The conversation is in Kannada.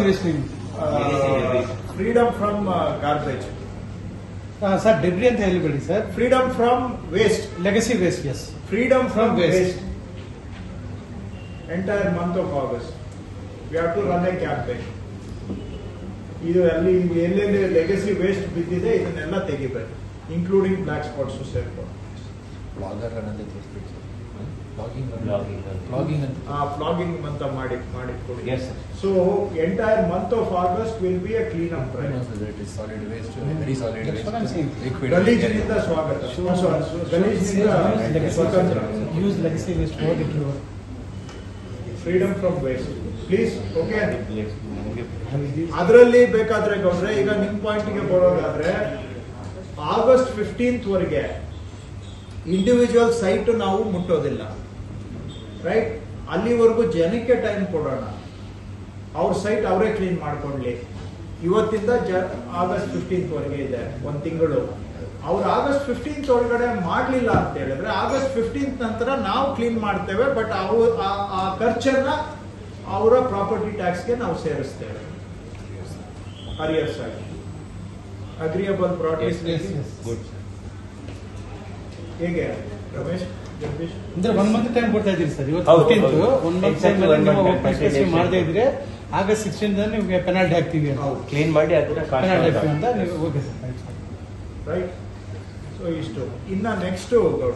ವೇಸ್ಟ್ ನೀವು freedom from garbage. Sir debris ಅಂತ ಹೇಳಿಬಿಡಿ sir. Freedom from waste, legacy waste. Yes, freedom from waste. Entire month of August we have to run a campaign. ಇದು ಅಲ್ಲಿ ಎಲ್ಲೆಲ್ಲಿ ಲೆಗಸಿ ವೇಸ್ಟ್ ಬಿದ್ದಿದೆ ಇದನ್ನೆಲ್ಲ ತೆಗಿಬೇಕು, ಇನ್ಕ್ಲೂಡಿಂಗ್ ಬ್ಲಾಕ್ ಸ್ಪಾಟ್ಸ್ ಸೇರ್ಕೊಂಡು. ಫ್ಲಾಗಿಂಗ್ ಅಂತ ಮಾಡಿ ಕೊಡಿ. So entire month of August will be a clean up drive. ಗಲೀಜಿನಿಂದ ಸ್ವಾಗತ, ಗಲೀಜಿನಿಂದ ಸ್ವತಂತ್ರ. Use legacy waste for the cure. Freedom from waste please. Okay, ಅದರಲ್ಲಿ ಬೇಕಾದ್ರೆ ಗೌಡ್ರೆ ಈಗ ನಿಮ್ ಪಾಯಿಂಟ್ಗೆ ಬರೋದಾದ್ರೆ ಆಗಸ್ಟ್ 15th ವರೆಗೆ ಇಂಡಿವಿಜುವಲ್ ಸೈಟ್ ನಾವು ಮುಟ್ಟೋದಿಲ್ಲ, ರೈಟ್? ಅಲ್ಲಿವರೆಗೂ ಜನಕ್ಕೆ ಟೈಮ್ ಕೊಡೋಣ, ಅವ್ರ ಸೈಟ್ ಅವರೇ ಕ್ಲೀನ್ ಮಾಡ್ಕೊಳ್ಳಿ. ಇವತ್ತಿಂದ ಆಗಸ್ಟ್ 15th ವರೆಗೆ ಇದೆ, ಒಂದು ತಿಂಗಳು. ಅವ್ರು ಆಗಸ್ಟ್ 15th ಒಳಗಡೆ ಮಾಡಲಿಲ್ಲ ಅಂತ ಹೇಳಿದ್ರೆ ಆಗಸ್ಟ್ 15th ನಂತರ ನಾವು ಕ್ಲೀನ್ ಮಾಡ್ತೇವೆ. ಬಟ್ ಆ ಖರ್ಚನ್ನ ಅವರ ಪ್ರಾಪರ್ಟಿ ಟ್ಯಾಕ್ಸ್ಗೆ ನಾವು ಸೇರಿಸ್ತೇವೆ. ಅರಿಯರ್ಸ್ ಆಗಿ ಅಗ್ರಿಯಬಲ್ ಪ್ರಾಡಕ್ಟ್ಸ್. ಹೇಗೆ ರಮೇಶ್, ಜಗದೀಶ್? ಅಂದ್ರೆ 1 month ಟೈಮ್ ಕೊಡ್ತಾ ಇದ್ದೀರಿ ಸರ್. ಇವತ್ತು 15th 1 month ಟೈಮ್ ನೀವು ಮಾಡದೇ ಇದ್ರೆ ಆಗಸ್ಟ್ 16th ನಿಮಗೆ ಪೆನಾಲ್ಟಿ ಹಾಕ್ತೀವಿ, ಕ್ಲೀನ್ ಮಾಡಿ ಅದನ್ನ ಪೆನಾಲ್ಟಿ ಹಾಕ್ತೀವಿ ಅಂತ ನೀವು. Okay sir, right. ಸೊ ಇಷ್ಟು. ಇನ್ನ ನೆಕ್ಸ್ಟ್